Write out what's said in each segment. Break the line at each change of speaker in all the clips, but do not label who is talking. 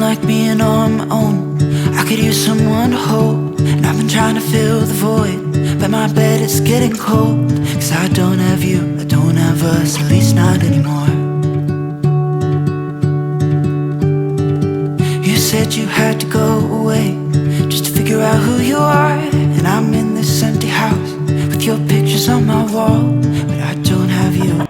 like being on my own. I could use someone to hold, and I've been trying to fill the void, but my bed is getting cold. Cause I don't have you, I don't have us, at least not anymore. You said you had to go away just to figure out who you are, and I'm in this empty house with your pictures on my wall, but I don't have you.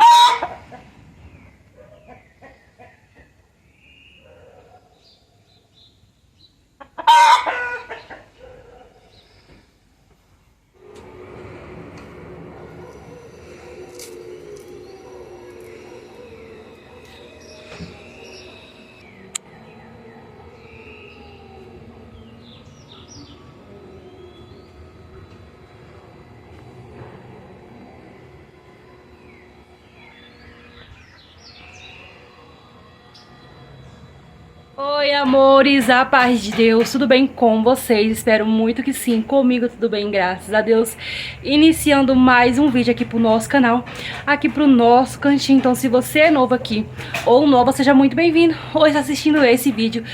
Oi, amores, a paz de Deus, tudo bem com vocês? Espero muito que sim, comigo tudo bem, graças a Deus. Iniciando mais um vídeo aqui pro nosso canal, aqui pro nosso cantinho. Então, se você é novo aqui ou nova, seja muito bem-vindo. Ou está assistindo esse vídeo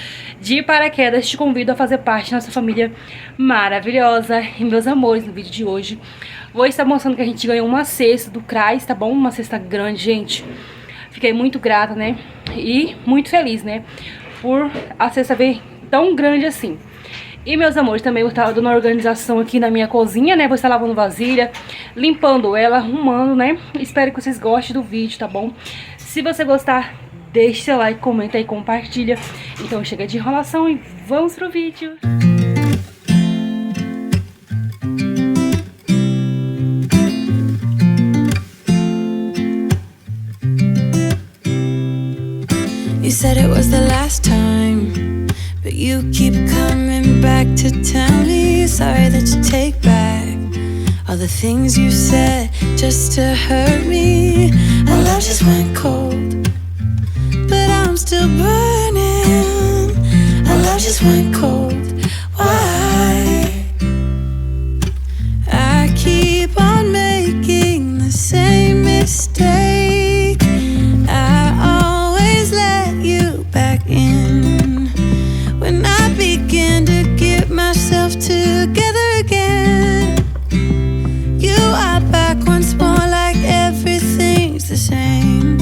de paraquedas, te convido a fazer parte da nossa família maravilhosa. E meus amores, no vídeo de hoje, vou estar mostrando que a gente ganhou uma cesta do Cras, tá bom? Uma cesta grande, gente. Fiquei muito grata, né? E muito feliz, né? Por a cesta ver tão grande assim. E meus amores, também vou estar dando uma organização aqui na minha cozinha, né? Vou estar lavando vasilha, limpando ela, arrumando, né? Espero que vocês gostem do vídeo, tá bom? Se você gostar, deixe seu like, comenta e compartilha. Então chega de enrolação e vamos pro vídeo.
You said it was the last time, but you keep coming back to tell me sorry that you take back all the things you said just to hurt me. Our love just went cold, but I'm still burning. Our love just went cold. Why? I keep on making the same mistake. Together again, you are back once more, like everything's the same.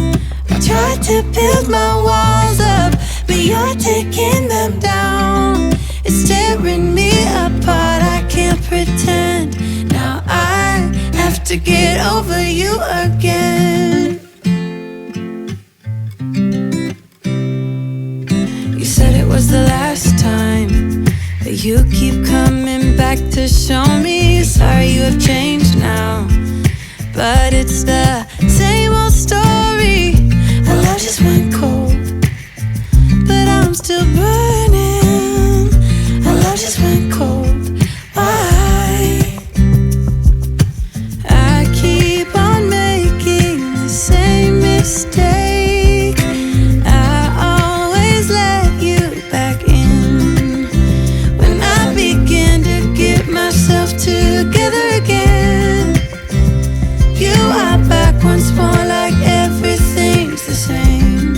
I tried to build my walls up, but you're taking them down. It's tearing me apart, I can't pretend. Now I have to get over you again. You said it was the last time, but you keep coming back to show me sorry you have changed now. But it's the same old story. Our love just went cold, but I'm still burning. Our love just went cold. Why? I keep on making the same mistake. I always let you back in. Together again, you are back once more, like everything's the same.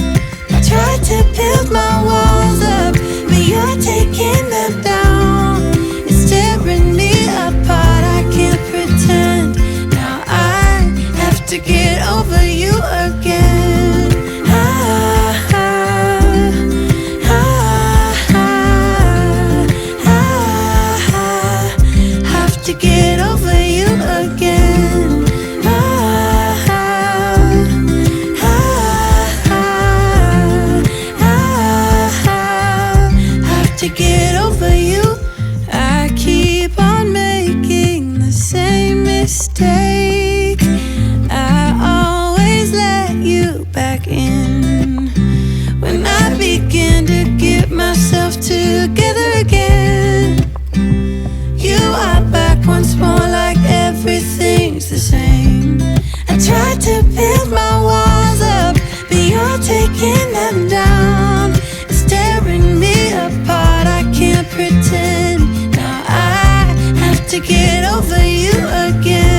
I tried to build my walls up, but you're taking them down. It's tearing me apart, I can't pretend. Now I have to get over you again. To get over you again. Have to get over you. I keep on making the same mistake. I always let you back in. When I begin to get myself together again, you are back once more, like everything's the same. I tried to build my walls up, but you're taking them down. It's tearing me apart, I can't pretend. Now I have to get over you again.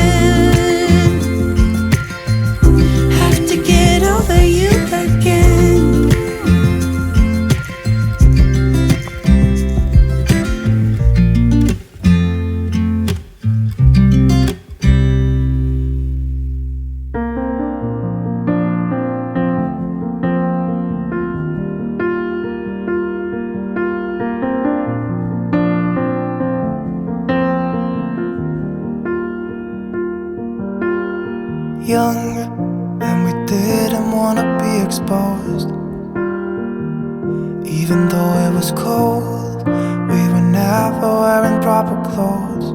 Have to get over you again.
young, and we didn't wanna be exposed. Even though it was cold, we were never wearing proper clothes.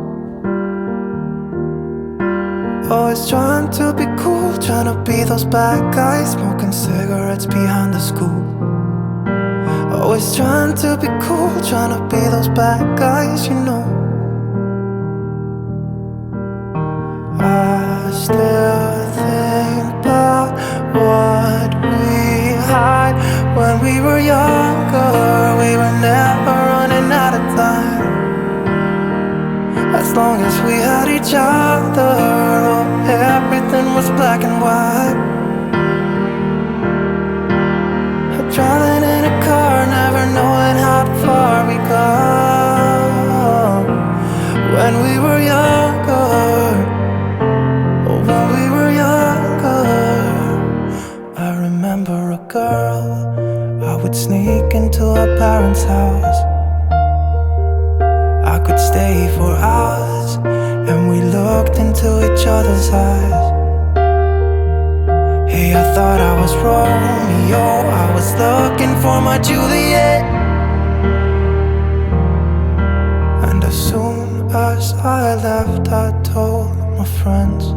Always trying to be cool, trying to be those bad guys, smoking cigarettes behind the school. Always trying to be cool, trying to be those bad guys, you know. I still think about what we had when we were younger. We were never running out of time. As long as we had each other, oh, everything was black and white. Driving in a car, never knowing how far we go. When we were younger, oh, when we were younger. I remember a girl, I would sneak into her parents' house. I could stay for hours, and we looked into each other's eyes. Hey, I thought I was Romeo, I was looking for my Juliet. And as soon as I left, I told my friends.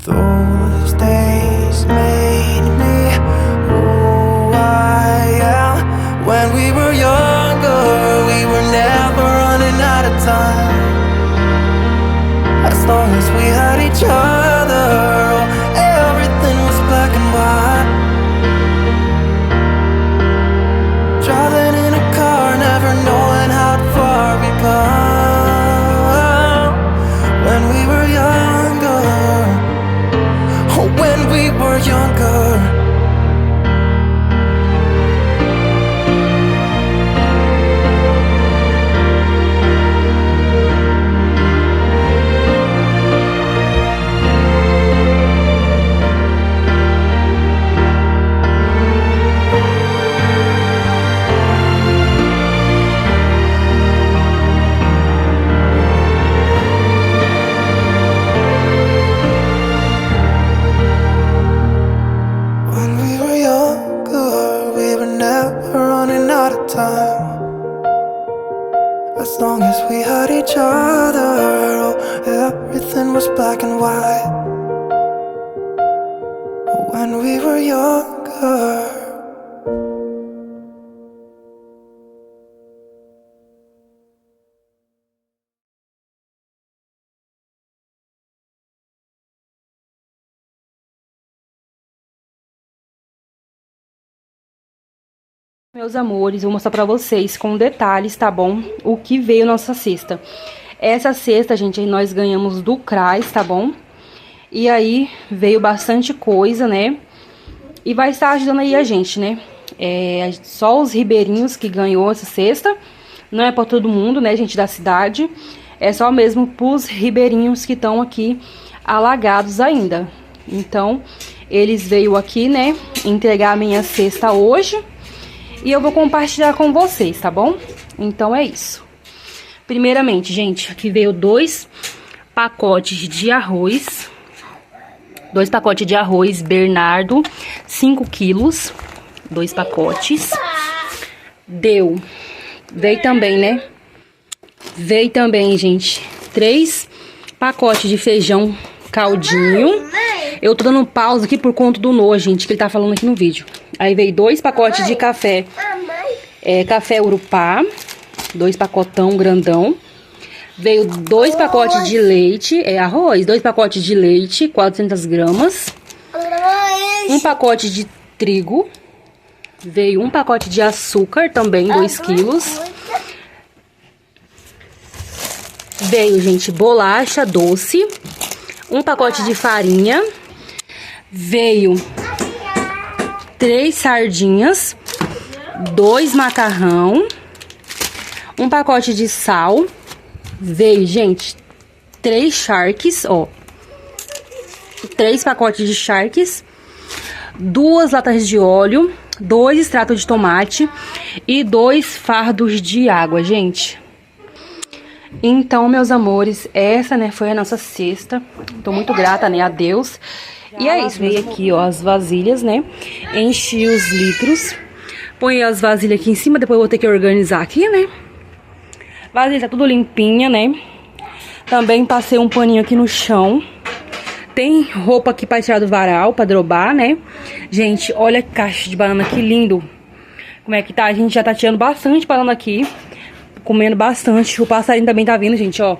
Those days made me who I am. When we were younger, we were never running out of time. As long as we had each other, oh, everything was black and white. Driving in a car, never knowing how far we go. When we were younger, oh, when we were younger. As long as we had each other, oh, everything was black and white. When we were younger.
Meus amores, vou mostrar pra vocês com detalhes, tá bom? O que veio nossa cesta. Essa cesta, gente, nós ganhamos do Cras, tá bom? E aí veio bastante coisa, né? E vai estar ajudando aí a gente, né? Só os ribeirinhos que ganhou essa cesta. Não é pra todo mundo, né, gente, da cidade. É só mesmo pros ribeirinhos que estão aqui alagados ainda. Então, eles veio aqui, né, entregar a minha cesta hoje. E eu vou compartilhar com vocês, tá bom? Então é isso. Primeiramente, gente, aqui veio 2 pacotes de arroz. 2 pacotes de arroz Bernardo, 5 quilos. 2 pacotes. Veio também, né? Veio também, gente, 3 pacotes de feijão caldinho. Eu tô dando pausa aqui por conta do Noah, gente, que ele tá falando aqui no vídeo. Aí veio 2 pacotes de café, café Urupá, 2 pacotão grandão. Veio 2 pacotes de leite, arroz, 2 pacotes de leite, 400 gramas. 1 pacote de trigo. Veio 1 pacote de açúcar, também 2 quilos. Veio, gente, bolacha doce, 1 pacote de farinha. Veio 3 sardinhas, 2 macarrão, 1 pacote de sal. Veio, gente, 3 charques, ó. 3 pacotes de charques, 2 latas de óleo, 2 extratos de tomate e 2 fardos de água, gente. Então, meus amores, essa, né, foi a nossa cesta. Tô muito grata, né, a Deus. E é isso, veio aqui, ó, as vasilhas, né? Enchi os litros. Põe as vasilhas aqui em cima, depois eu vou ter que organizar aqui, né? Vasilha tá tudo limpinha, né? Também passei um paninho aqui no chão. Tem roupa aqui pra tirar do varal, pra drobar, né? Gente, olha a caixa de banana, que lindo. Como é que tá? A gente já tá tirando bastante banana aqui. Comendo bastante. O passarinho também tá vindo, gente, ó,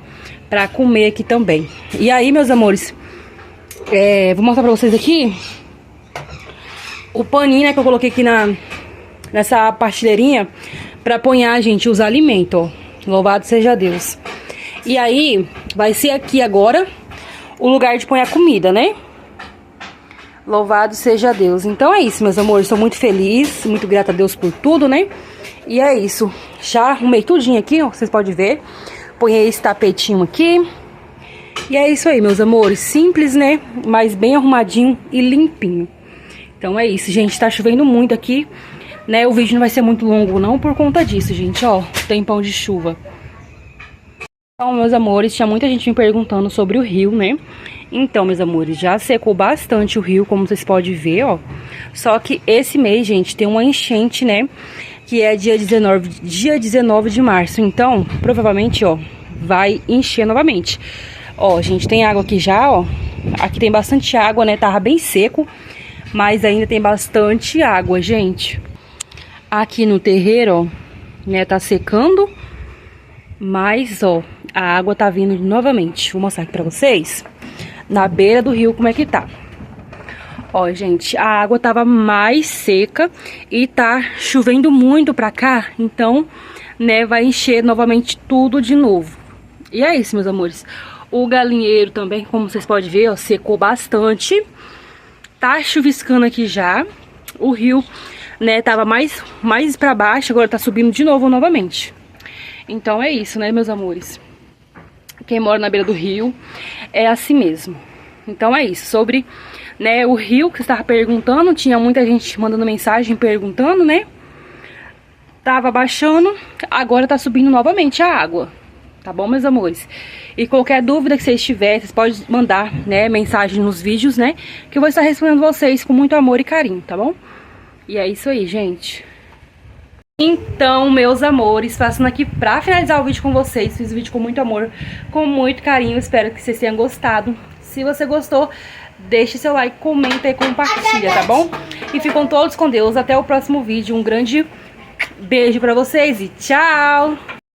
pra comer aqui também. E aí, meus amores, vou mostrar pra vocês aqui o paninho, né, que eu coloquei aqui nessa partilheirinha pra apanhar, gente, os alimentos, ó. Louvado seja Deus. E aí, vai ser aqui agora o lugar de pôr a comida, né? Louvado seja Deus. Então é isso, meus amores. Estou muito feliz, muito grata a Deus por tudo, né? E é isso. Já arrumei tudinho aqui, ó. Vocês podem ver. Põe esse tapetinho aqui. E é isso aí, meus amores. Simples, né? Mas bem arrumadinho e limpinho. Então é isso, gente. Tá chovendo muito aqui, né? O vídeo não vai ser muito longo, não, por conta disso, gente. Ó, tempão de chuva. Então, meus amores, tinha muita gente me perguntando sobre o rio, né? Então, meus amores, já secou bastante o rio, como vocês podem ver, ó. Só que esse mês, gente, tem uma enchente, né? Que é dia 19 de março. Então, provavelmente, ó, vai encher novamente. Ó, gente, tem água aqui já, ó. Aqui tem bastante água, né? Tava bem seco, mas ainda tem bastante água, gente. Aqui no terreiro, ó, né, tá secando. Mas, ó, a água tá vindo novamente. Vou mostrar aqui pra vocês. Na beira do rio, como é que tá. Ó, gente, a água tava mais seca e tá chovendo muito pra cá. Então, né, vai encher novamente tudo de novo. E é isso, meus amores. O galinheiro também, como vocês podem ver, ó, secou bastante. Tá chuviscando aqui já. O rio, né, tava mais pra baixo, agora tá subindo de novo novamente. Então é isso, né, meus amores. Quem mora na beira do rio é assim mesmo. Então é isso. Sobre, né, o rio que você estava perguntando, tinha muita gente mandando mensagem perguntando, né? Tava baixando, agora tá subindo novamente a água. Tá bom, meus amores? E qualquer dúvida que vocês tiverem, vocês podem mandar, né, mensagem nos vídeos, né? Que eu vou estar respondendo vocês com muito amor e carinho, tá bom? E é isso aí, gente. Então, meus amores, passando aqui pra finalizar o vídeo com vocês. Fiz o vídeo com muito amor, com muito carinho. Espero que vocês tenham gostado. Se você gostou, deixe seu like, comenta e compartilha, tá bom? E ficam todos com Deus. Até o próximo vídeo. Um grande beijo pra vocês e tchau!